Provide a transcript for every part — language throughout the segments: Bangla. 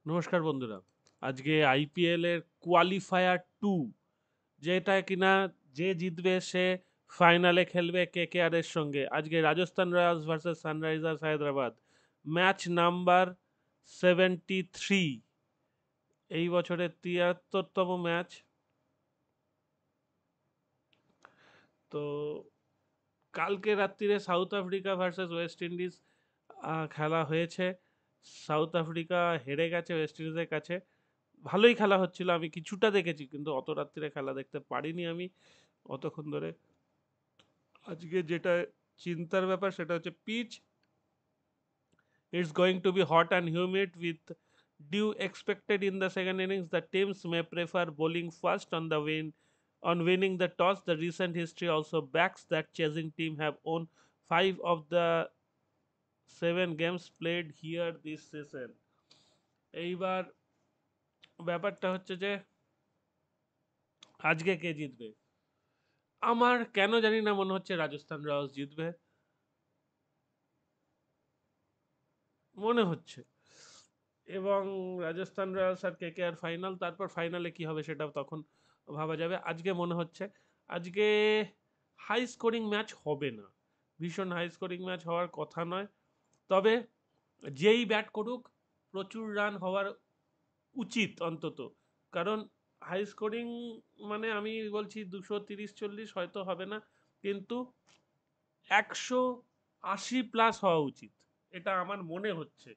নমস্কার বন্ধুরা। আজকে আইপিএল এর কোয়ালিফায়ার 2, যেটা কিনা যে জিতবে সে ফাইনালে খেলবে কেকেআর এর সঙ্গে। আজকে Rajasthan Royals versus Sunrisers Hyderabad, match number 73, এই বছরের 73তম ম্যাচ। তো কালকে রাত্রিরে south Africa versus West Indies খেলা হয়েছে। সাউথ আফ্রিকা হেরে গেছে ওয়েস্ট ইন্ডিজের কাছে। ভালোই খেলা হচ্ছিল, আমি কিছুটা দেখেছি, কিন্তু অত রাত্রিরে খেলা দেখতে পারিনি আমি অতক্ষণ ধরে। আজকে যেটা চিন্তার ব্যাপার সেটা হচ্ছে pitch. It's going to be hot and humid with dew expected in the second innings. The teams may prefer bowling first on the win on winning the toss. The recent history also backs that chasing team have won 5 of the 7 games played here this season. এইবার ব্যাপারটা হচ্ছে যে আজকে কে জিতবে। আমার কেন জানি না মনে হচ্ছে রাজস্থান রয়্যালস জিতবে, মনে হচ্ছে। এবং রাজস্থান রয়্যালস আর কেকেআর ফাইনাল, তারপর ফাইনালে কি হবে সেটা তখন ভাবা যাবে। আজকে মনে হচ্ছে আজকে হাই স্কোরিং ম্যাচ হবে না, ভীষণ হাই স্কোরিং ম্যাচ হওয়ার কথা নয়। তবে যেই ব্যাট করুক প্রচুর রান হওয়ার উচিত অন্তত। কারণ হাই স্কোরিং মানে আমি বলছি 230-40 হয়তো হবে না, কিন্তু 180+ হওয়া উচিত, এটা আমার মনে হচ্ছে।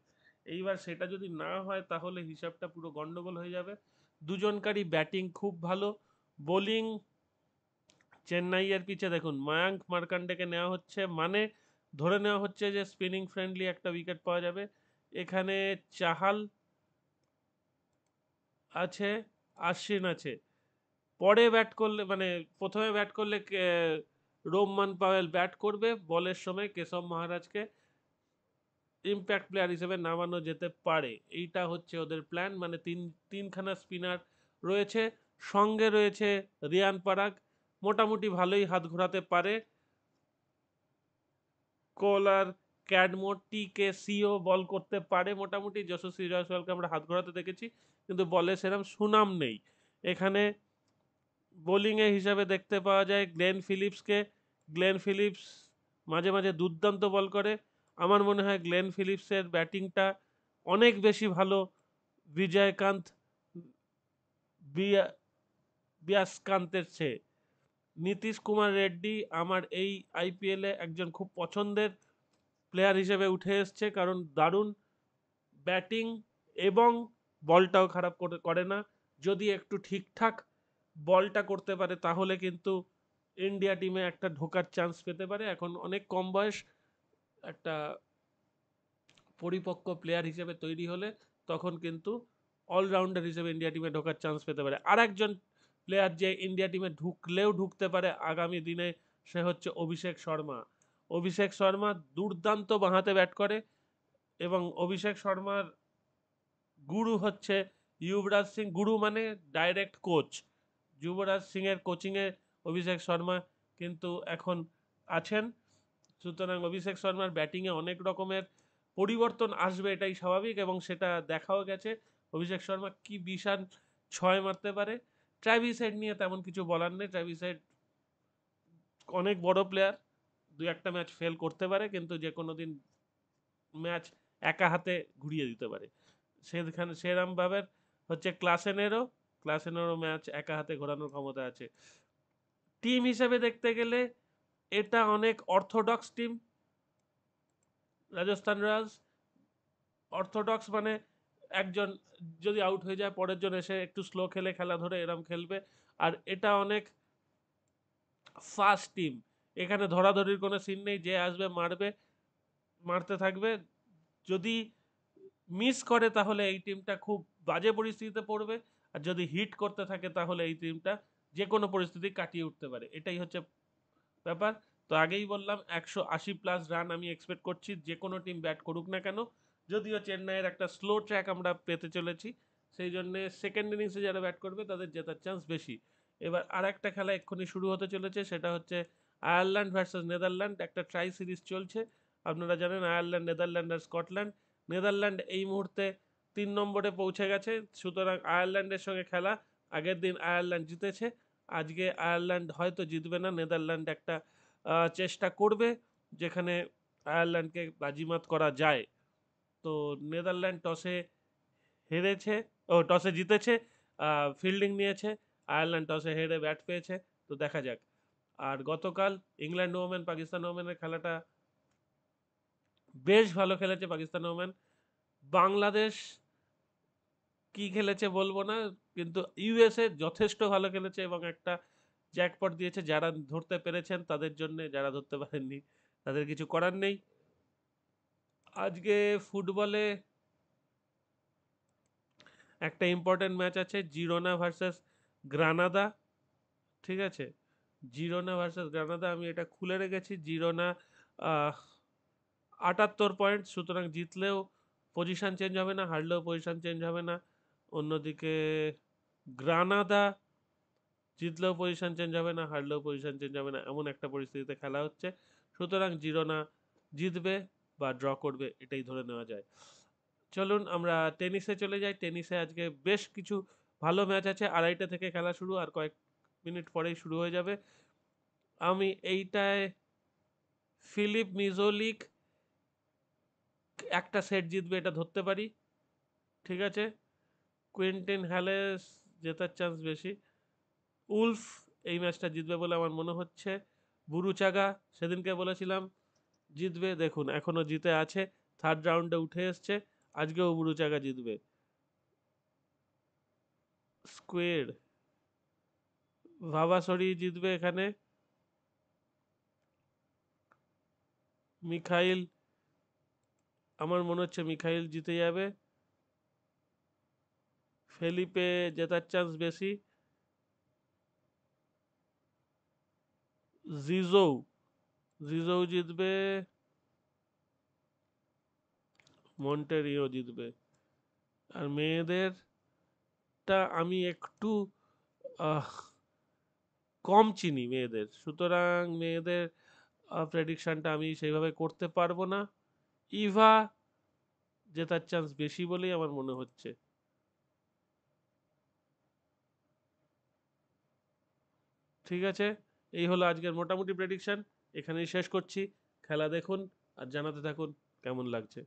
এইবার সেটা যদি না হয় তাহলে হিসাবটা পুরো গন্ডগোল হয়ে যাবে। দুজনকারই ব্যাটিং খুব ভালো। বোলিং চেন্নাইয়ের পিছে দেখুন মায়াঙ্ক মার্কান্ডেকে নেওয়া হচ্ছে, মানে ধরে নেওয়া হচ্ছে যে স্পিনিং ফ্রেন্ডলি একটা উইকেট পাওয়া যাবে। এখানে চাহাল আছে, আশ্বিন আছে। পরে ব্যাট করলে মানে প্রথমে ব্যাট করলে রোহমান পাওয়েল ব্যাট করবে, বলের সময় কেশব মহারাজকে ইম্প্যাক্ট প্লেয়ার হিসেবে নামানো যেতে পারে। এইটা হচ্ছে ওদের প্ল্যান। মানে তিনখানা স্পিনার রয়েছে, সঙ্গে রয়েছে রিয়ান পারাগ, মোটামুটি ভালোই হাত ঘোরাতে পারে। কোলার, ক্যাডমোর, টিকে সিও বল করতে পারে মোটামুটি। যশস্বী জয়সওয়ালকে আমরা হাত ঘোরাতে দেখেছি, কিন্তু বলে সেরকম সুনাম নেই। এখানে বোলিংয়ে হিসাবে দেখতে পাওয়া যায় গ্লেন ফিলিপসকে। গ্লেন ফিলিপস মাঝে মাঝে দুর্দান্ত বল করে। আমার মনে হয় গ্লেন ফিলিপসের ব্যাটিংটা অনেক বেশি ভালো বিজয়কান্ত বিয়াসকান্তের চেয়ে। নীতিশ কুমার রেড্ডি আমার এই আইপিএলে একজন খুব পছন্দের প্লেয়ার হিসেবে উঠে এসছে, কারণ দারুণ ব্যাটিং এবং বলটাও খারাপ করে না। যদি একটু ঠিকঠাক বলটা করতে পারে তাহলে কিন্তু ইন্ডিয়া টিমে একটা ঢোকার চান্স পেতে পারে। এখন অনেক কম বয়স, একটা পরিপক্ক প্লেয়ার হিসেবে তৈরি হলে তখন কিন্তু অলরাউন্ডার হিসেবে ইন্ডিয়া টিমে ঢোকার চান্স পেতে পারে। আর একজন প্লেয়ার যে ইন্ডিয়া টিমে ঢুকলেও ঢুকতে পারে আগামী দিনে, সে হচ্ছে অভিষেক শর্মা। অভিষেক শর্মা দুর্দান্ত বাঁহাতে ব্যাট করে, এবং অভিষেক শর্মার গুরু হচ্ছে যুবরাজ সিং। গুরু মানে ডাইরেক্ট কোচ। যুবরাজ সিং এর কোচিংয়ে অভিষেক শর্মা কিন্তু এখন আছেন। সুতরাং অভিষেক শর্মার ব্যাটিংয়ে অনেক রকমের পরিবর্তন আসবে, এটাই স্বাভাবিক, এবং সেটা দেখাও গেছে। অভিষেক শর্মা কি বিশাল ছয় মারতে পারে। ট্র্যাভিস হেড নিয়ে তেমন কিছু বলার নেই। ট্র্যাভিস হেড অনেক বড় প্লেয়ার, দু একটা ম্যাচ ফেল করতে পারে, কিন্তু যে কোনো দিন ম্যাচ একা হাতে ঘুরিয়ে দিতে পারে। সেখানে সেরমভাবে হচ্ছে ক্লাসেনেরও ম্যাচ একা হাতে ঘোরানোর ক্ষমতা আছে। টিম হিসেবে দেখতে গেলে এটা অনেক orthodox team. Rajasthan Royals orthodox মানে একজন যদি আউট হয়ে যায় পরের জন এসে একটু স্লো খেলে খেলা ধরে এরম খেলবে। আর এটা অনেক ফাস্ট টিম, এখানে ধরাধরির কোনো সিন নেই, যে আসবে মারবে, মারতে থাকবে। যদি মিস করে তাহলে এই টিমটা খুব বাজে পরিস্থিতিতে পড়বে, আর যদি হিট করতে থাকে তাহলে এই টিমটা যে কোনো পরিস্থিতি কাটিয়ে উঠতে পারে। এটাই হচ্ছে ব্যাপার। তো আগেই বললাম 180+ রান আমি এক্সপেক্ট করছি যে কোনো টিম ব্যাট করুক না কেন। যদিও চেন্নাইয়ের একটা স্লো ট্র্যাক আমরা পেতে চলেছি, সেই জন্যে সেকেন্ড ইনিংসে যারা ব্যাট করবে তাদের জেতার চান্স বেশি। এবার আর একটা খেলা এক্ষুনি শুরু হতে চলেছে, সেটা হচ্ছে আয়ারল্যান্ড ভার্সেস নেদারল্যান্ড। একটা ট্রাই সিরিজ চলছে, আপনারা জানেন আয়ারল্যান্ড, নেদারল্যান্ড আর স্কটল্যান্ড। নেদারল্যান্ড এই মুহূর্তে 3 নম্বরে পৌঁছে গেছে। সুতরাং আয়ারল্যান্ডের সঙ্গে খেলা, আগের দিন আয়ারল্যান্ড জিতেছে, আজকে আয়ারল্যান্ড হয়তো জিতবে না, নেদারল্যান্ড একটা চেষ্টা করবে যেখানে আয়ারল্যান্ডকে বাজিমাত করা যায়। তো নেদারল্যান্ড টসে জিতেছে, ফিল্ডিং নিয়েছে, আয়ারল্যান্ড টসে হেরে ব্যাট পেয়েছে। তো দেখা যাক। আর গতকাল ইংল্যান্ড ওমেন পাকিস্তান ওমেনের খেলাটা বেশ ভালো খেলেছে পাকিস্তান ওমেন। বাংলাদেশ কি খেলেছে বলবো না, কিন্তু ইউএসএ যথেষ্ট ভালো খেলেছে এবং একটা জ্যাকপট দিয়েছে। যারা ধরতে পেরেছেন তাদের জন্য, যারা ধরতে পারেননি তাদের কিছু করার নেই। আজকে ফুটবলে একটা ইম্পর্টেন্ট ম্যাচ আছে, জিরোনা ভার্সেস গ্রানাদা। ঠিক আছে, জিরোনা ভার্সেস গ্রানাদা, আমি এটা খুলে রেখেছি। জিরোনা 78 পয়েন্ট, সুতরাং জিতলেও পজিশন চেঞ্জ হবে না, হারলেও পজিশন চেঞ্জ হবে না। অন্যদিকে গ্রানাদা জিতলেও পজিশন চেঞ্জ হবে না, হারলেও পজিশন চেঞ্জ হবে না, এমন একটা পরিস্থিতিতে খেলা হচ্ছে। সুতরাং জিরোনা জিতবে বা ড্র করবে, এটাই ধরে নেওয়া যায়। চলুন আমরা টেনিসে চলে যাই। টেনিসে আজকে বেশ কিছু ভালো ম্যাচ আছে। 2:30 থেকে খেলা শুরু, আর কয়েক মিনিট পরেই শুরু হয়ে যাবে। আমি এইটায় ফিলিপ মিজোলিক একটা সেট জিতবে এটা ধরতে পারি। ঠিক আছে, কুইন্টিন হ্যালেস জেতার চান্স বেশি। উলফ এই ম্যাচটা জিতবে বলে আমার মনে হচ্ছে। বুরুচাগা সেদিনকে বলেছিলাম জিতবে, দেখুন এখনো জিতে আছে, থার্ড রাউন্ডে উঠে এসছে। আজকেও বুরুচাগা জিতবে। স্কোয়েড ভাবাসরি জিতবে এখানে। মিখাইল, আমার মনে হচ্ছে মিখাইল জিতে যাবে। ফেলিপে জেতার চান্স বেশি। জিজৌ জিজৌ জিতবে। মন্টেরিও জিতবে। আর মেয়েদেরটা আমি একটু আহ, কম চিনি মেয়েদের, সুতরাং মেয়েদের প্রেডিকশনটা আমি সেইভাবে করতে পারবো না। ইভা জেতার চান্স বেশি বলেই আমার মনে হচ্ছে। ঠিক আছে, এই হলো আজকের মোটামুটি প্রেডিকশন, এখানেই শেষ করছি। খেলা দেখুন আর জানাতে থাকুন কেমন লাগছে।